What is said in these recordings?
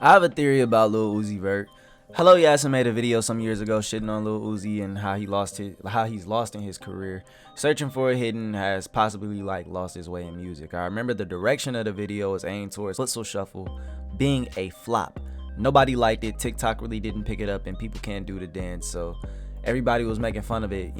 I have a theory about Lil Uzi Vert. Helloyassine made a video some years ago shitting on Lil Uzi and how he's lost in his career. Searching for a Hidden has possibly lost his way in music. I remember the direction of the video was aimed towards Footstool Shuffle being a flop. Nobody liked it. TikTok really didn't pick it up and people can't do the dance, so everybody was making fun of it,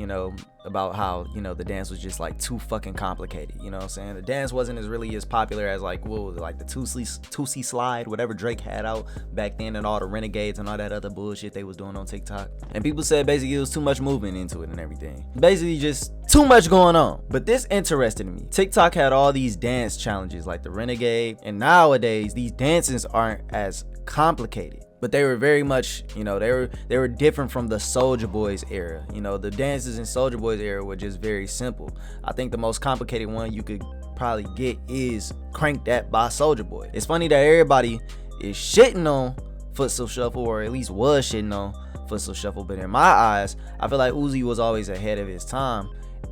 about how, the dance was just too fucking complicated. You know what I'm saying? The dance wasn't as popular as what was it, the 2C slide, whatever Drake had out back then, and all the renegades and all that other bullshit they was doing on TikTok. And people said basically it was too much movement into it and everything. Basically just too much going on. But this interested me. TikTok had all these dance challenges like the renegade, and nowadays these dances aren't as complicated, but they were very much, they were different from the Soulja Boy's era. The dances in Soulja Boy's era were just very simple. I think the most complicated one you could probably get is Crank That by Soulja Boy. It's funny that everybody is shitting on Footstool Shuffle, or at least was shitting on Footstool Shuffle, but in my eyes, I feel like Uzi was always ahead of his time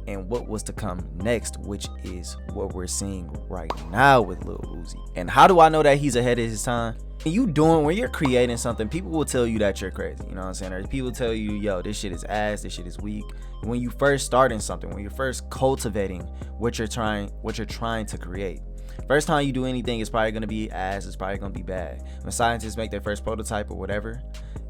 and what was to come next, which is what we're seeing right now with Lil Uzi. And how do I know that he's ahead of his time? When you're creating something, people will tell you that you're crazy, you know what I'm saying? Or people tell you, yo, this shit is ass, this shit is weak. When you first starting something, when you're first cultivating what you're trying to create, first time you do anything, it's probably gonna be ass, it's probably gonna be bad. When scientists make their first prototype or whatever,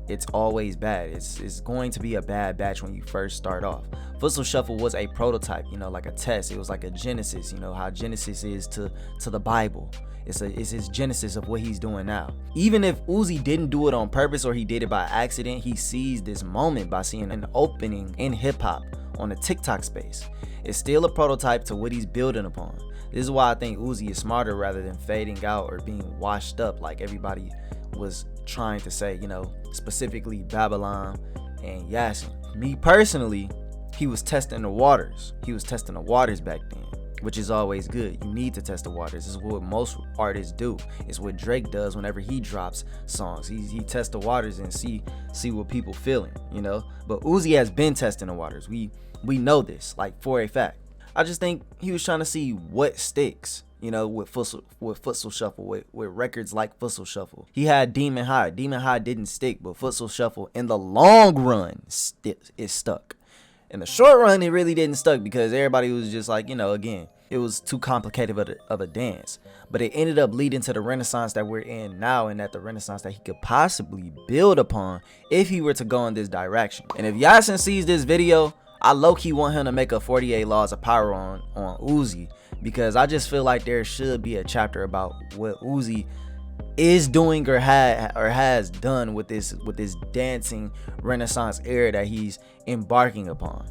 it's always bad. It's going to be a bad batch when you first start off. Footstool Shuffle was a prototype, like a test. It was like a genesis, how Genesis is to the Bible. It's his genesis of what he's doing now. Even if Uzi didn't do it on purpose or he did it by accident, he seized this moment by seeing an opening in hip hop on the TikTok space. It's still a prototype to what he's building upon. This is why I think Uzi is smarter rather than fading out or being washed up like everybody was trying to say, specifically Bobbalam and Yasin. Me personally, he was testing the waters. He was testing the waters back then, which is always good. You need to test the waters. This is what most artists do. It's what Drake does whenever he drops songs. He tests the waters and see what people feeling, But Uzi has been testing the waters. We know this, for a fact. I just think he was trying to see what sticks, with Footstool Shuffle, with records like Footstool Shuffle. He had Demon High. Demon High didn't stick, but Footstool Shuffle in the long run is stuck. In the short run, it really didn't stuck because everybody was just again, it was too complicated of a dance. But it ended up leading to the renaissance that we're in now, and that the renaissance that he could possibly build upon if he were to go in this direction. And if Yasin sees this video, I low-key want him to make a 48 Laws of Power on Uzi, because I just feel like there should be a chapter about what Uzi is doing or has done with this dancing renaissance era that he's embarking upon.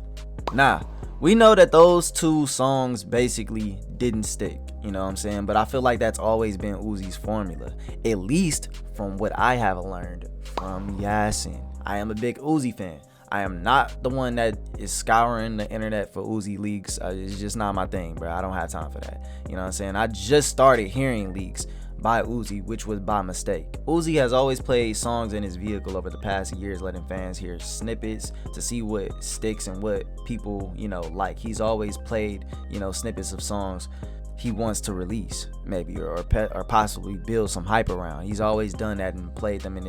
Now, we know that those two songs basically didn't stick, you know what I'm saying? But I feel like that's always been Uzi's formula, at least from what I have learned from Yasin. I am a big Uzi fan. I am not the one that is scouring the internet for Uzi leaks. It's just not my thing, bro. I don't have time for that. You know what I'm saying? I just started hearing leaks by Uzi, which was by mistake. Uzi has always played songs in his vehicle over the past years, letting fans hear snippets to see what sticks and what people, like. He's always played, snippets of songs he wants to release, maybe, or possibly build some hype around. He's always done that and played them in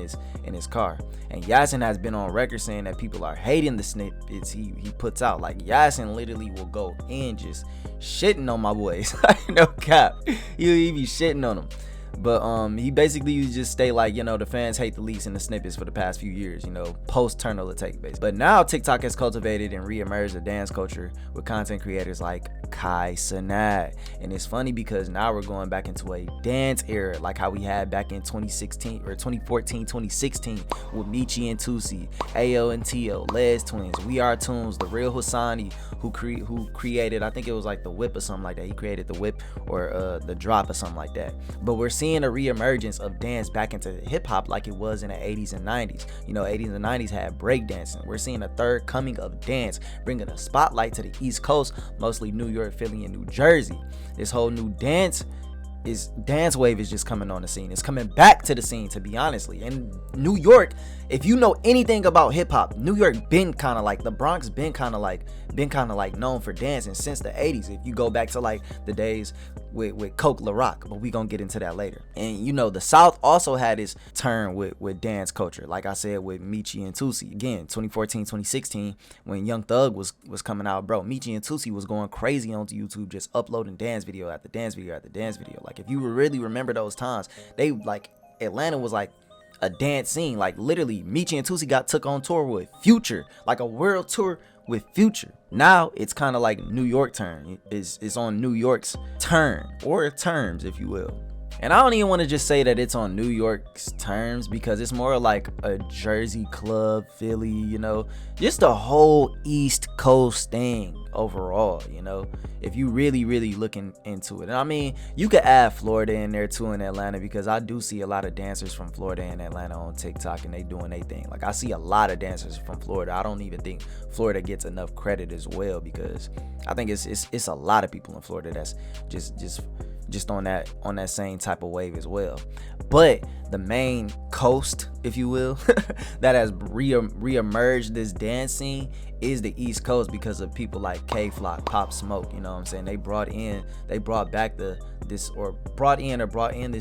his car. And Yasin has been on record saying that people are hating the snippets he puts out. Yasin literally will go in just shitting on my boys. No cap. He be shitting on them. But he basically just stay the fans hate the leaks and the snippets for the past few years, post turnover take base. But now TikTok has cultivated and re-emerged a dance culture with content creators like cenat. And it's funny because now we're going back into a dance era like how we had back in 2016 or 2014, 2016 with Michi and Tusi, Ayo and Tio, Les Twins, We Are Tunes, The Real Hassani, who created, I think it was the whip or something like that. He created the whip or the drop or something like that. But we're seeing a re-emergence of dance back into hip-hop like it was in the 80s and 90s. 80s and 90s had breakdancing. We're seeing a third coming of dance, bringing a spotlight to the East Coast, mostly New York, Philly, and New Jersey. This whole new dance dance wave is just coming on the scene. It's coming back to the scene, to be honestly. And New York, if you know anything about hip hop, New York been kind of like, the Bronx been kind of like known for dancing since the 80s. If you go back to like the days with Coke La Rock, but we gonna get into that later. And you know, the South also had its turn with dance culture, like I said, with Meechie and Tusi. Again, 2014, 2016, when Young Thug was coming out, bro, Meechie and Tusi was going crazy onto YouTube, just uploading dance video after dance video after dance video. Like, if you really remember those times, they like, Atlanta was like a dance scene. Like, literally, Meechie and Tusi got took on tour with Future, like a world tour with Future. Now it's kind of like New York turn. It's on New York's turn, or terms, if you will. And I don't even want to just say that it's on New York's terms, because it's more like a Jersey club, Philly, you know, just the whole East Coast thing overall, you know, if you really looking into it. And I mean, you could add Florida in there too, in Atlanta, because I do see a lot of dancers from Florida and Atlanta on TikTok, and they doing their thing. Like, I see a lot of dancers from Florida. I don't even think Florida gets enough credit as well, because I think it's a lot of people in Florida that's just on that same type of wave as well. But the main coast, if you will, that has reemerged this dance scene is the East Coast, because of people like K-Flock, Pop Smoke. You know what I'm saying? They brought in this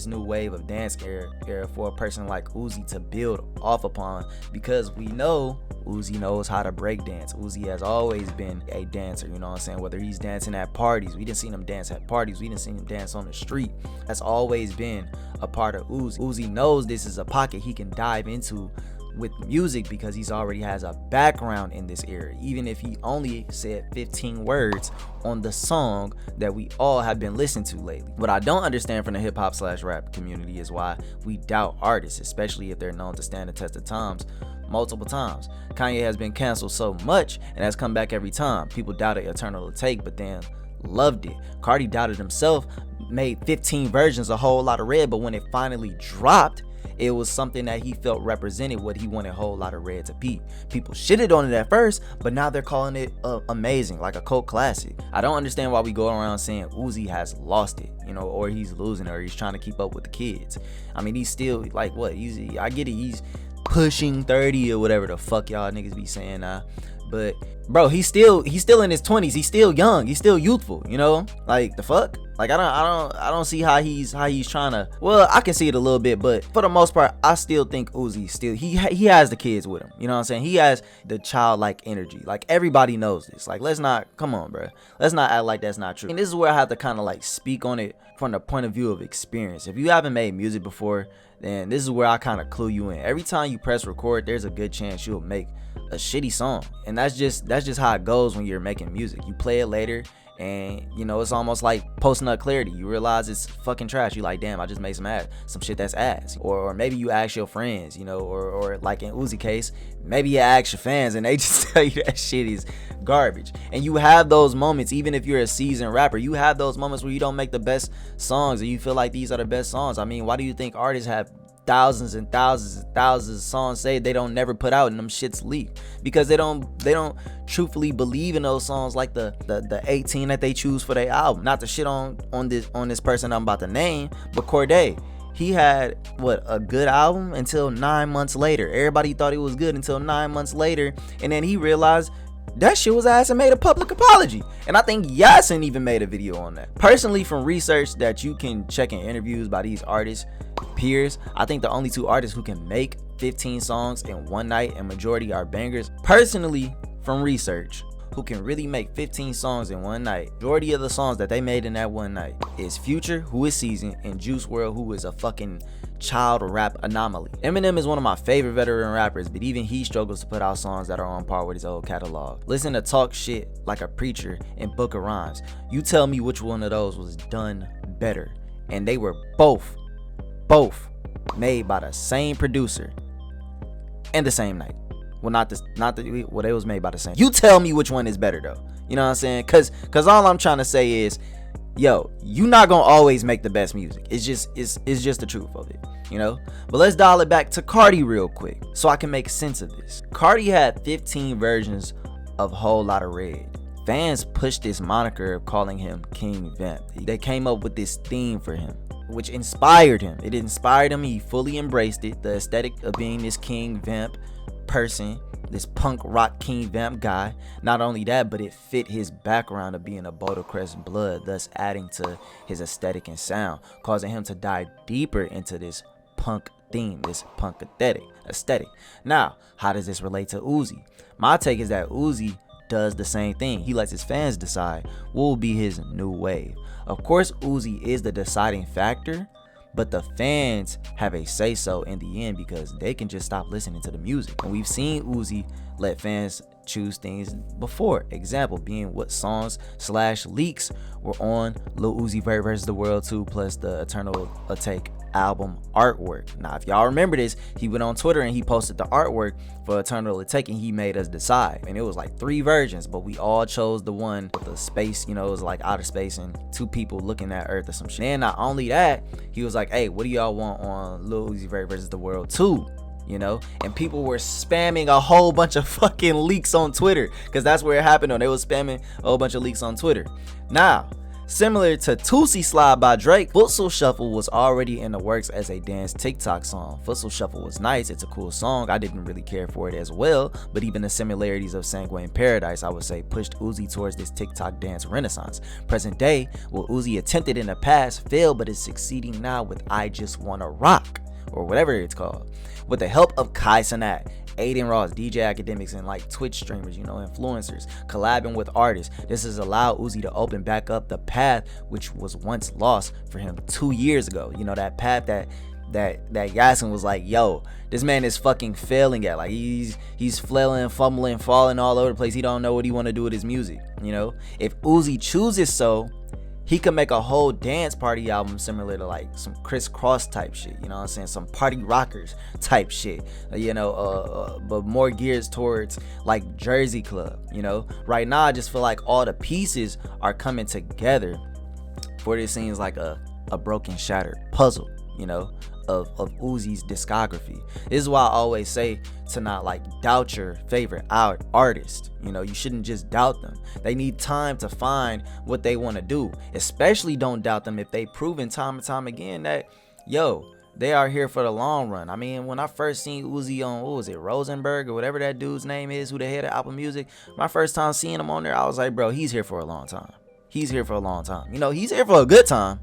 new wave of dance era for a person like Uzi to build off upon, because we know Uzi knows how to break dance. Uzi has always been a dancer, you know what I'm saying? Whether he's dancing at parties, we didn't see him dance at parties, we didn't see him dance on the street. That's always been a part of Uzi. Uzi knows this is a pocket he can dive into with music, because he's already has a background in this era, even if he only said 15 words on the song that we all have been listening to lately. What I don't understand from the hip-hop/rap community is why we doubt artists, especially if they're known to stand the test of times multiple times. Kanye has been canceled so much and has come back every time. People doubted Eternal Take, but then loved it. Cardi doubted himself, made 15 versions, a whole lot of red, but when it finally dropped, it was something that he felt represented what he wanted Whole Lot of Red to be. People shitted on it at first, but now they're calling it amazing, like a cult classic. I don't understand why we go around saying Uzi has lost it, you know, or he's losing it, or he's trying to keep up with the kids. I mean, he's still like, what? I get it, he's pushing 30 or whatever the fuck y'all niggas be saying now. But bro, he's still in his 20s. He's still young. He's still youthful, you know? Like, the fuck? Like, I don't see how he's trying to. Well, I can see it a little bit, but for the most part, I still think Uzi still he has the kids with him. You know what I'm saying? He has the childlike energy. Like, everybody knows this. Like, come on, bro. Let's not act like that's not true. And this is where I have to kind of like speak on it from the point of view of experience. If you haven't made music before, then this is where I kind of clue you in. Every time you press record, there's a good chance you'll make a shitty song, and that's just how it goes when you're making music. You play it later, and you know, it's almost like post-nut clarity. You realize it's fucking trash. You like, damn, I just made some shit that's ass. Or maybe you ask your friends, you know, or like in Uzi case, maybe you ask your fans and they just tell you that shit is garbage. And you have those moments, even if you're a seasoned rapper, you have those moments where you don't make the best songs and you feel like these are the best songs. I mean, why do you think artists have thousands and thousands and thousands of songs say they don't never put out and them shits leak? Because they don't truthfully believe in those songs, like the 18 that they choose for their album. Not to shit on this person I'm about to name, but Cordae, he had a good album until 9 months later. Everybody thought it was good until 9 months later, and then he realized that shit was ass and made a public apology. And I think Yasin even made a video on that. Personally, from research that you can check in interviews by these artists peers, I think the only two artists who can make 15 songs in one night, and majority are bangers, personally from research, who can really make 15 songs in one night, majority of the songs that they made in that one night is Future, who is seasoned, and Juice WRLD, who is a fucking child rap anomaly. Eminem is one of my favorite veteran rappers, but even he struggles to put out songs that are on par with his old catalog. Listen to Talk Shit Like a Preacher and Book of Rhymes. You tell me which one of those was done better. And they were both made by the same producer and the same night. Well, it was made by the same. You tell me which one is better though. You know what I'm saying? Cause all I'm trying to say is, yo, you not gonna always make the best music. It's just the truth of it, you know? But let's dial it back to Cardi real quick so I can make sense of this. Cardi had 15 versions of Whole Lot of Red. Fans pushed this moniker of calling him King Vamp. They came up with this theme for him. which inspired him. It inspired him. He fully embraced it. The aesthetic of being this king vamp person, this punk rock king vamp guy. Not only that, but it fit his background of being a Bodacrest blood, thus adding to his aesthetic and sound, causing him to dive deeper into this punk theme, this punk aesthetic. Now, how does this relate to Uzi? My take is that Uzi does the same thing. He lets his fans decide what will be his new wave. Of course, Uzi is the deciding factor, but the fans have a say so in the end because they can just stop listening to the music. And we've seen Uzi let fans choose things before. Example being what songs / leaks were on Lil Uzi Vert vs. the World 2 plus the Eternal Take album artwork. Now, if y'all remember this, he went on Twitter and he posted the artwork for Eternal Take and he made us decide. And it was like 3 versions, but we all chose the one with the space, you know, it was like outer space and 2 people looking at Earth or some shit. And not only that, he was like, hey, what do y'all want on Lil Uzi Vert vs. the World 2? You know, and people were spamming a whole bunch of fucking leaks on Twitter because that's where it happened. They was spamming a whole bunch of leaks on Twitter. Now, similar to Tootsie Slide by Drake, Futsal Shuffle was already in the works as a dance TikTok song. Futsal Shuffle was nice, it's a cool song. I didn't really care for it as well, but even the similarities of Sanguine Paradise, I would say, pushed Uzi towards this TikTok dance renaissance. Present day, what Uzi attempted in the past failed, but is succeeding now with I Just Wanna Rock, or whatever it's called. With the help of cenat, Aiden Ross, djakademiks, and like Twitch streamers, you know, influencers, collabing with artists. This has allowed Uzi to open back up the path which was once lost for him 2 years ago. You know, that path that Yasin was like, yo, this man is fucking failing at. Like he's flailing, fumbling, falling all over the place. He don't know what he want to do with his music. You know, if Uzi chooses so, he could make a whole dance party album similar to like some Criss Cross type shit, you know what I'm saying? Some Party Rockers type shit, you know, but more geared towards like Jersey Club, you know? Right now, I just feel like all the pieces are coming together for this seems like a broken, shattered puzzle, you know, of Uzi's discography. This is why I always say to not like doubt your favorite artist. You know, you shouldn't just doubt them. They need time to find what they want to do. Especially don't doubt them if they've proven time and time again that, yo, they are here for the long run. I mean, when I first seen Uzi on, what was it, Rosenberg or whatever that dude's name is, who the head of Apple Music, my first time seeing him on there, I was like, bro, he's here for a long time. He's here for a long time. You know, he's here for a good time.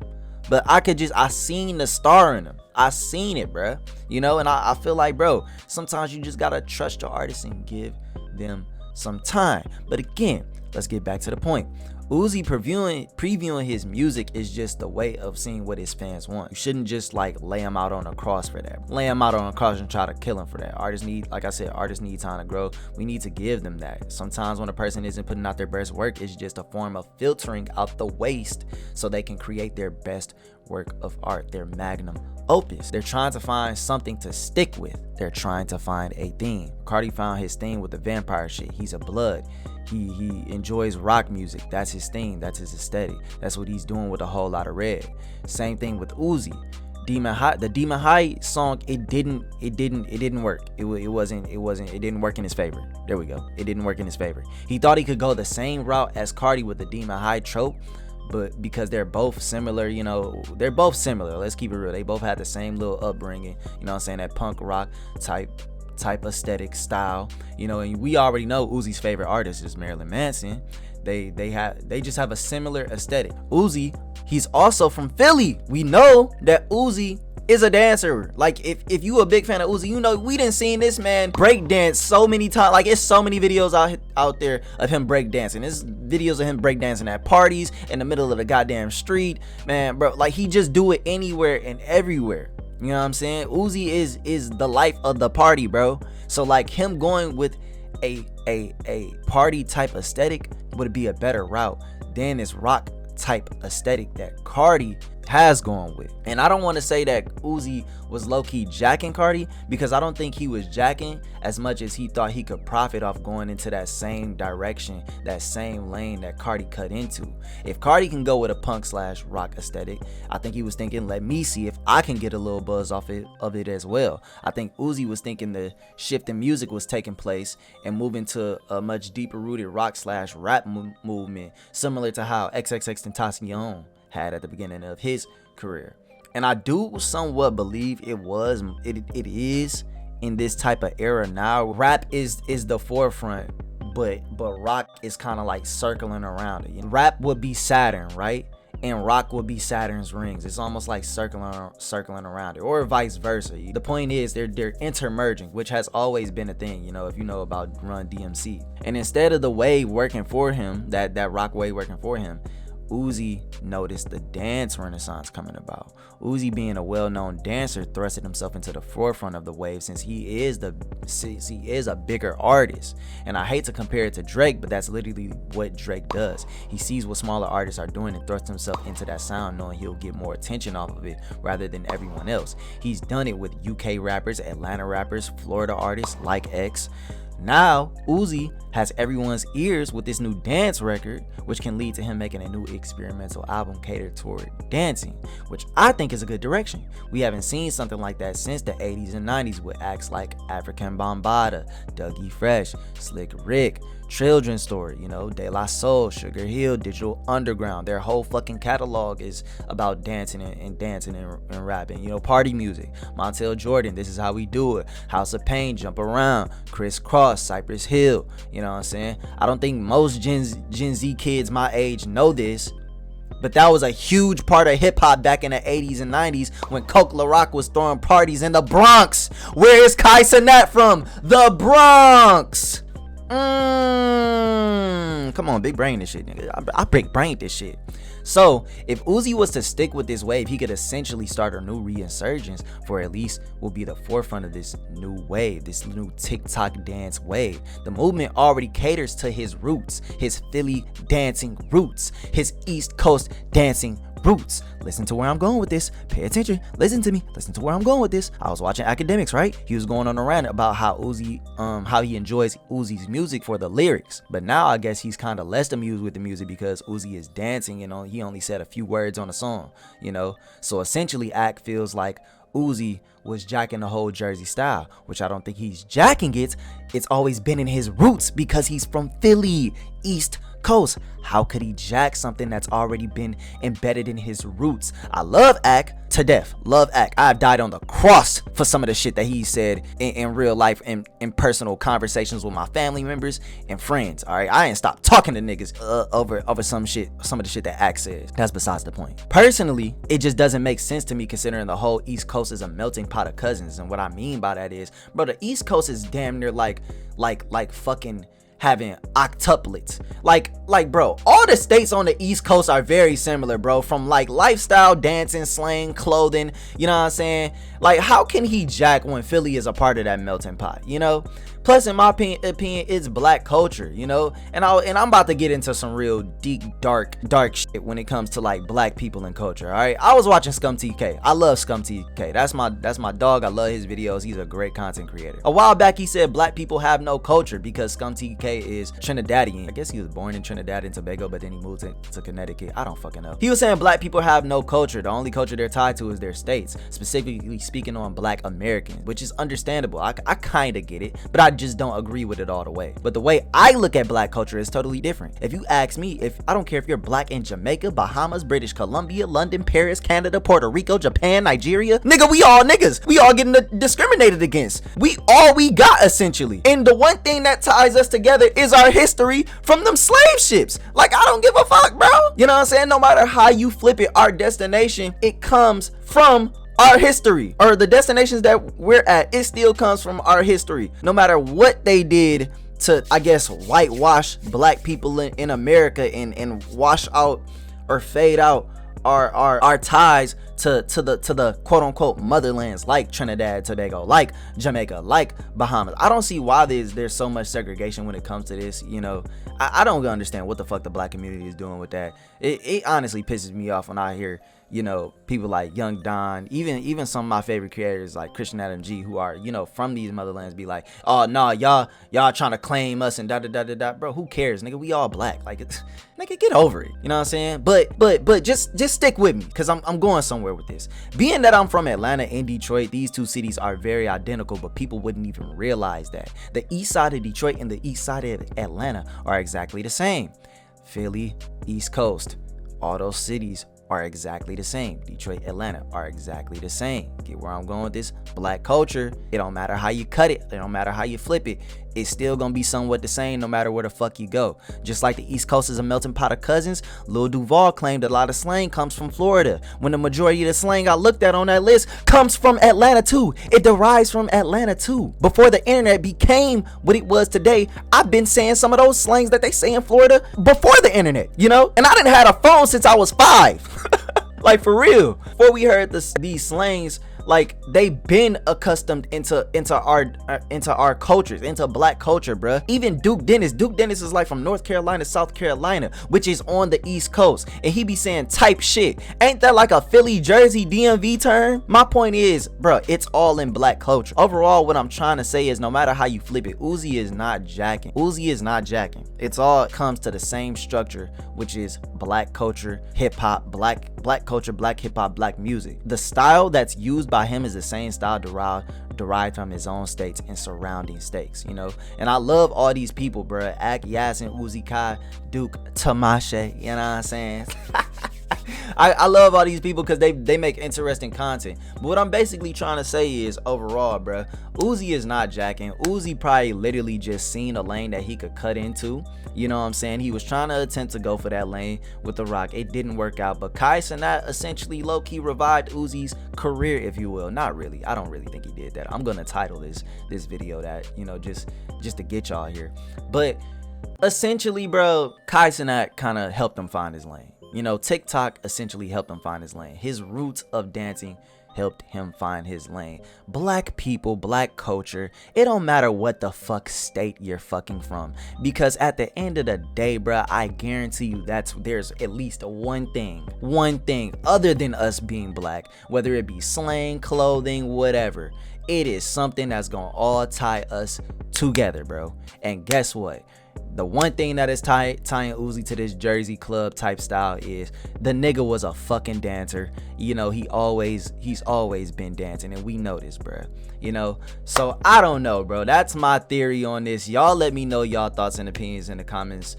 But I seen the star in him. I seen it, bruh. You know, and I feel like, bro, sometimes you just gotta trust your artists and give them some time. But again, let's get back to the point. Uzi previewing his music is just a way of seeing what his fans want. You shouldn't just like lay him out on a cross for that. Lay him out on a cross and try to kill him for that. Artists need, like I said, artists need time to grow. We need to give them that. Sometimes when a person isn't putting out their best work, it's just a form of filtering out the waste so they can create their best work of art, their magnum opus. They're trying to find something to stick with. They're trying to find a theme. Cardi found his theme with the vampire shit. He's a blood. He enjoys rock music. That's his theme. That's his aesthetic. That's what he's doing with a whole lot of red. Same thing with Uzi. The Demon High song, it didn't work. It didn't work in his favor. There we go. It didn't work in his favor. He thought he could go the same route as Cardi with the Demon High trope, but because they're both similar, you know, they're both similar. Let's keep it real. They both had the same little upbringing, you know what I'm saying, that punk rock type aesthetic style, you know, and we already know Uzi's favorite artist is Marilyn Manson. They just have a similar aesthetic. Uzi, he's also from Philly. We know that Uzi is a dancer. Like if you a big fan of Uzi, you know we didn't seen this man break dance so many times. Like it's so many videos out there of him break dancing. There's videos of him break dancing at parties in the middle of the goddamn street, man, bro. Like he just do it anywhere and everywhere. You know what I'm saying? Uzi is the life of the party, bro. So like him going with a party type aesthetic would be a better route than this rock type aesthetic that Cardi has gone with. And I don't want to say that Uzi was low-key jacking Cardi, because I don't think he was jacking as much as he thought he could profit off going into that same direction, that same lane that Cardi cut into. If Cardi can go with a punk / rock aesthetic, I think he was thinking, let me see if I can get a little buzz off of it as well. I think Uzi was thinking the shift in music was taking place and moving to a much deeper rooted rock / rap movement, similar to how XXXTentacion had at the beginning of his career. And I do somewhat believe it is in this type of era now. Rap is the forefront, but rock is kind of like circling around it. Rap would be Saturn, right? And rock would be Saturn's rings. It's almost like circling around it, or vice versa. The point is they're intermerging, which has always been a thing, you know, if you know about Run DMC. And instead of the wave working for him, that rock wave working for him, Uzi noticed the dance renaissance coming about. Uzi, being a well-known dancer, thrusted himself into the forefront of the wave since he is a bigger artist. And I hate to compare it to Drake, but that's literally what Drake does. He sees what smaller artists are doing and thrusts himself into that sound, knowing he'll get more attention off of it rather than everyone else. He's done it with UK rappers, Atlanta rappers, Florida artists like X. Now, Uzi has everyone's ears with this new dance record, which can lead to him making a new experimental album catered toward dancing, which I think is a good direction. We haven't seen something like that since the 80s and 90s with acts like African Bambaataa, Dougie Fresh, Slick Rick, Children's Story, you know, De La Soul, Sugar Hill, Digital Underground. Their whole fucking catalog is about dancing and rapping. You know, party music, Montel Jordan, This Is How We Do It, House of Pain, Jump Around, Criss Cross, Cypress Hill. You know what I'm saying? I don't think most Gen Z kids my age know this, but that was a huge part of hip hop back in the 80s and 90s when Coke LaRock was throwing parties in the Bronx. Where is cenat from? The Bronx. Come on, big brain this shit, nigga. I big brain this shit. So if Uzi was to stick with this wave, he could essentially start a new resurgence, for at least will be the forefront of this new wave, this new TikTok dance wave. The movement already caters to his roots, his Philly dancing roots, his East Coast dancing roots. Listen to where I'm going with this. Pay attention. Listen to me. Listen to where I'm going with this. I was watching Djakademiks, right? He was going on a rant about how how he enjoys Uzi's music for the lyrics. But now I guess he's kind of less amused with the music because Uzi is dancing, you know. He only said a few words on a song, you know. So essentially, feels like Uzi was jacking the whole Jersey style, which I don't think he's jacking it. It's always been in his roots because he's from Philly, East Coast. How could he jack something that's already been embedded in his roots? I love Ak to death. Love Ak. I've died on the cross for some of the shit that he said in real life and in personal conversations with my family members and friends. All right, I ain't stopped talking to niggas over some of the shit that Ak says. That's besides the point. Personally, it just doesn't make sense to me considering the whole East Coast is a melting pot of cousins. And what I mean by that is, bro, the East Coast is damn near like fucking having octuplets. Like bro, all the states on the East Coast are very similar, bro, from like lifestyle, dancing, slang, clothing, you know what I'm saying? Like, how can he jack when Philly is a part of that melting pot, you know? Plus, in my opinion, it's black culture, you know, and I'm about to get into some real deep, dark shit when it comes to like black people and culture. All right, I was watching scumtk. I love scumtk. That's my dog. I love his videos. He's a great content creator. A while back, he said black people have no culture because scumtk is Trinidadian. I guess he was born in Trinidad and Tobago, but then he moved to Connecticut. I don't fucking know. He was saying black people have no culture. The only culture they're tied to is their states, specifically speaking on black Americans, which is understandable. I kind of get it, but I just don't agree with it all the way. But the way I look at black culture is totally different. If you ask me, I don't care if you're black in Jamaica, Bahamas, British Columbia, London, Paris, Canada, Puerto Rico, Japan, Nigeria, nigga, we all niggas. We all getting discriminated against. We got essentially. And the one thing that ties us together is our history from them slave ships. Like, I don't give a fuck, bro. You know what I'm saying? No matter how you flip it, our destination, it comes from our history, or the destinations that we're at, it still comes from our history. No matter what they did to, I guess, whitewash black people in America and wash out or fade out our ties to the quote unquote motherlands like Trinidad, Tobago, like Jamaica, like Bahamas. I don't see why there's so much segregation when it comes to this. You know, I don't understand what the fuck the black community is doing with that. It honestly pisses me off when I hear, you know, people like Young Don, even some of my favorite creators like Christian Adam G, who are, you know, from these motherlands, be like, oh no, y'all trying to claim us and da. Bro, who cares, nigga? We all black. Like, it's, nigga, get over it. You know what I'm saying? But just stick with me, because I'm going somewhere with this. Being that I'm from Atlanta and Detroit, these two cities are very identical, but people wouldn't even realize that. The east side of Detroit and the east side of Atlanta are exactly the same. Philly, East Coast. All those cities are exactly the same. Detroit, Atlanta are exactly the same. Get where I'm going with this? Black culture, it don't matter how you cut it, it don't matter how you flip it, it's still gonna be somewhat the same no matter where the fuck you go. Just like the East Coast is a melting pot of cousins, Lil Duval claimed a lot of slang comes from Florida, when the majority of the slang I looked at on that list comes from Atlanta too. It derives from Atlanta too. Before the internet became what it was today, I've been saying some of those slangs that they say in Florida before the internet, you know? And I didn't have a phone since I was 5. Like, for real. Before we heard these slangs, like, they been accustomed into our cultures, into black culture, bruh. Even Duke Dennis is like from North Carolina, South Carolina, which is on the East Coast, and he be saying type shit. Ain't that like a Philly, Jersey, DMV term? My point is, bruh, it's all in black culture. Overall, what I'm trying to say is, no matter how you flip it, Uzi is not jacking. Uzi is not jacking. It's all comes to the same structure, which is black culture, hip hop, black culture, black hip hop, black music. The style that's used by him is the same style derived from his own states and surrounding states, you know. And I love all these people, bruh. Ak, Yasin, Uzi, Kai, Duke, Tamashe, you know what I'm saying? I love all these people because they make interesting content. But what I'm basically trying to say is, overall, bruh, Uzi is not jacking. Uzi probably literally just seen a lane that he could cut into. You know what I'm saying? He was trying to attempt to go for that lane with The Rock. It didn't work out. But Kai Cenat essentially low-key revived Uzi's career, if you will. Not really. I don't really think he did that. I'm going to title this video that, you know, just to get y'all here. But essentially, bro, Kai Cenat kind of helped him find his lane. You know, TikTok essentially helped him find his lane. His roots of dancing helped him find his lane. Black people, black culture, it don't matter what the fuck state you're fucking from, because at the end of the day, bruh, I guarantee you there's at least one thing other than us being black, whether it be slang, clothing, whatever, it is something that's gonna all tie us together, bro. And guess what? The one thing that is tying Uzi to this Jersey club type style is the nigga was a fucking dancer. You know, he's always been dancing, and we know this, bro. You know, so I don't know, bro. That's my theory on this. Y'all let me know y'all thoughts and opinions in the comments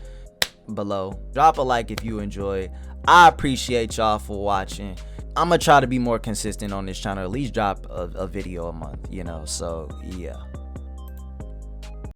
below. Drop a like if you enjoyed. I appreciate y'all for watching. I'm gonna try to be more consistent on this channel, at least drop a video a month, you know. So yeah.